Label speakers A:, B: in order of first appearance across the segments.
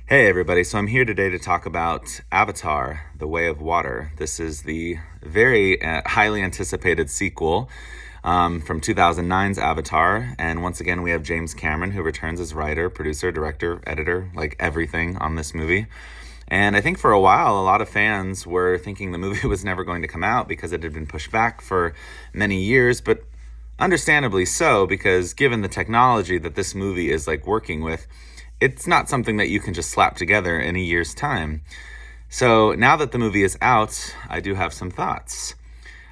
A: Hey everybody, so I'm here today to talk about Avatar, The Way of Water. This is the very highly anticipated sequel from 2009's Avatar, and once again we have James Cameron, who returns as writer, producer, director, editor, like everything on this movie. And I think for a while, a lot of fans were thinking the movie was never going to come out because it had been pushed back for many years, but understandably so, because given the technology that this movie is like working with, it's not something that you can just slap together in a year's time. So now that the movie is out, I do have some thoughts.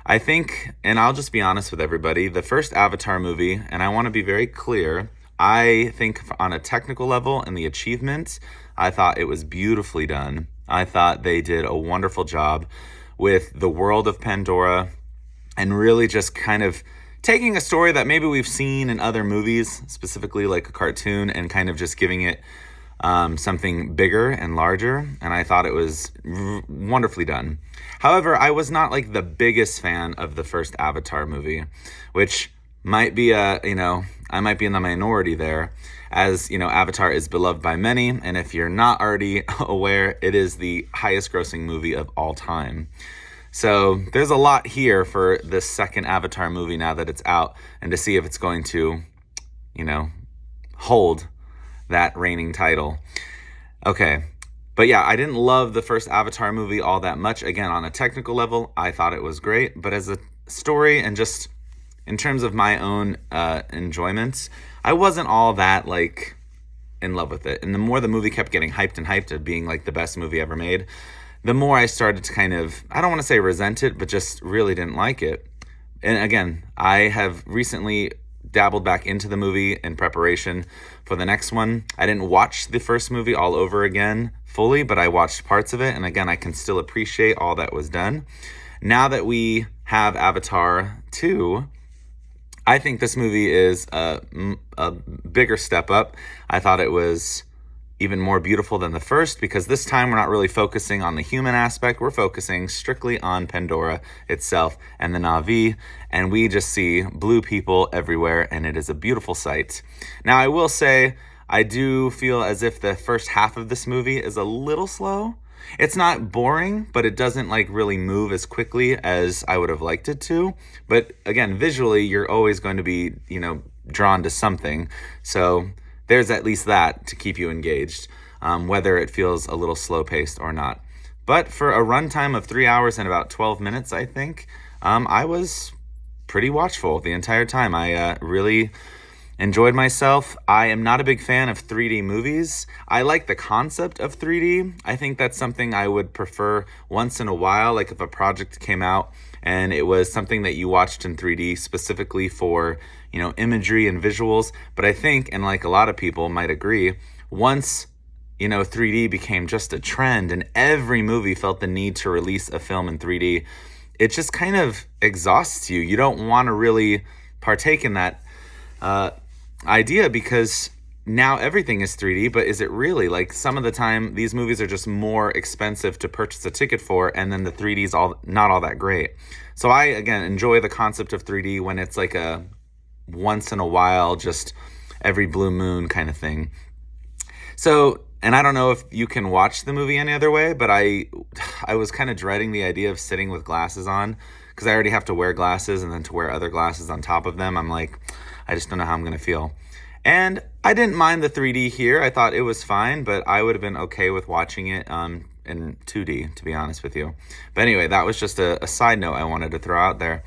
A: I think, and I'll just be honest with everybody, the first Avatar movie, and I want to be very clear, I think on a technical level and the achievement, I thought it was beautifully done. I thought they did a wonderful job with the world of Pandora and really just kind of taking a story that maybe we've seen in other movies, specifically like a cartoon, and kind of just giving it something bigger and larger. And I thought it was wonderfully done. However, I was not like the biggest fan of the first Avatar movie, which might be I might be in the minority there, as Avatar is beloved by many, and if you're not already aware, it is the highest grossing movie of all time. So there's a lot here for this second Avatar movie now that it's out, and to see if it's going to, hold that reigning title. Okay. But yeah, I didn't love the first Avatar movie all that much. Again, on a technical level, I thought it was great. But as a story and just in terms of my own enjoyment, I wasn't all that in love with it. And the more the movie kept getting hyped and hyped at being like the best movie ever made, the more I started to kind of, I don't want to say resent it, but just really didn't like it. And again, I have recently dabbled back into the movie in preparation for the next one. I didn't watch the first movie all over again fully, but I watched parts of it. And again, I can still appreciate all that was done. Now that we have Avatar 2, I think this movie is a bigger step up. I thought it was even more beautiful than the first, because this time we're not really focusing on the human aspect. We're focusing strictly on Pandora itself and the Na'vi, and we just see blue people everywhere, and it is a beautiful sight. Now, I will say, I do feel as if the first half of this movie is a little slow. It's not boring, but it doesn't really move as quickly as I would have liked it to. But again, visually, you're always going to be, drawn to something. So there's at least that to keep you engaged, whether it feels a little slow-paced or not. But for a runtime of 3 hours and about 12 minutes, I think, I was pretty watchful the entire time. I really enjoyed myself. I am not a big fan of 3D movies. I like the concept of 3D. I think that's something I would prefer once in a while, like if a project came out and it was something that you watched in 3D specifically for, imagery and visuals. But I think, and like a lot of people might agree, once 3D became just a trend and every movie felt the need to release a film in 3D, it just kind of exhausts you. You don't want to really partake in that idea, because now everything is 3D, but is it really? Some of the time, these movies are just more expensive to purchase a ticket for, and then the 3D is not all that great. So I, again, enjoy the concept of 3D when it's like a once in a while, just every blue moon kind of thing. So, and I don't know if you can watch the movie any other way, but I was kind of dreading the idea of sitting with glasses on, because I already have to wear glasses, and then to wear other glasses on top of them, I'm like, I just don't know how I'm going to feel. And I didn't mind the 3D here. I thought it was fine, but I would have been okay with watching it in 2D, to be honest with you. But anyway, that was just a side note I wanted to throw out there.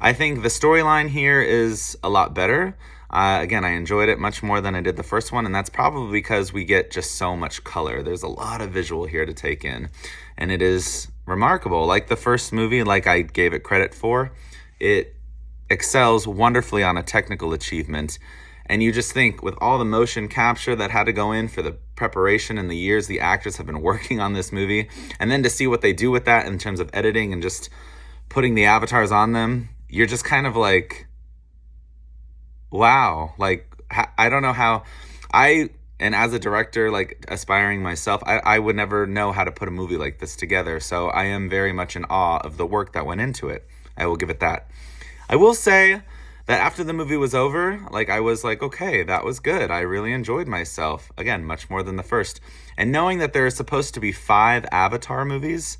A: I think the storyline here is a lot better. Again, I enjoyed it much more than I did the first one, and that's probably because we get just so much color. There's a lot of visual here to take in, and it is remarkable. Like the first movie, like I gave it credit for, it excels wonderfully on a technical achievement. And you just think, with all the motion capture that had to go in for the preparation and the years the actors have been working on this movie, and then to see what they do with that in terms of editing and just putting the avatars on them, you're just kind of like, wow. I don't know how and as a director, aspiring myself, I would never know how to put a movie like this together. So I am very much in awe of the work that went into it. I will give it that. I will say that after the movie was over, like I was like, okay, that was good. I really enjoyed myself. Again, much more than the first. And knowing that there are supposed to be 5 Avatar movies,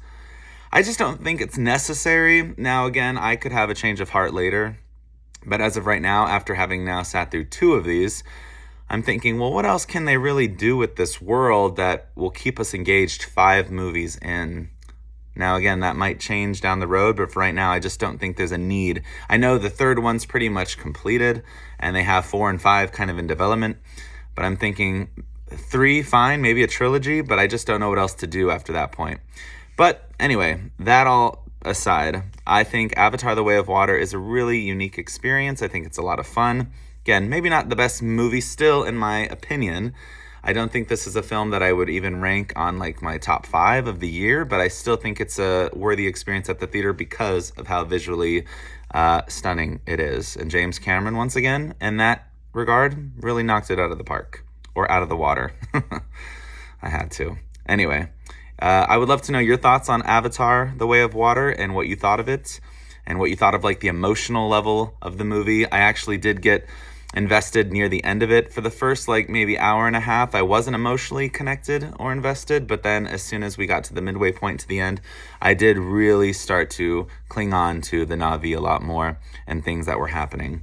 A: I just don't think it's necessary. Now, again, I could have a change of heart later. But as of right now, after having now sat through 2 of these, I'm thinking, well, what else can they really do with this world that will keep us engaged 5 movies in? Now, again, that might change down the road, but for right now, I just don't think there's a need. I know the 3rd one's pretty much completed, and they have 4 and 5 kind of in development, but I'm thinking 3, fine, maybe a trilogy, but I just don't know what else to do after that point. But anyway, that all aside, I think Avatar: The Way of Water is a really unique experience. I think it's a lot of fun. Again, maybe not the best movie still, in my opinion. I don't think this is a film that I would even rank on like my top 5 of the year, but I still think it's a worthy experience at the theater because of how visually stunning it is. And James Cameron, once again, in that regard, really knocked it out of the park. Or out of the water. I had to. Anyway, I would love to know your thoughts on Avatar: The Way of Water and what you thought of it and what you thought of like the emotional level of the movie. I actually did get invested near the end of it. For the first like maybe hour and a half, I wasn't emotionally connected or invested, but then as soon as we got to the midway point to the end, I did really start to cling on to the Na'vi a lot more and things that were happening.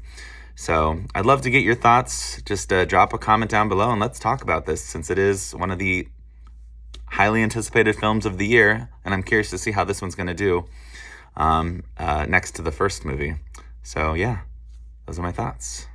A: So I'd love to get your thoughts. Just drop a comment down below and let's talk about this, since it is one of the highly anticipated films of the year, and I'm curious to see how this one's going to do next to the first movie. So yeah, those are my thoughts.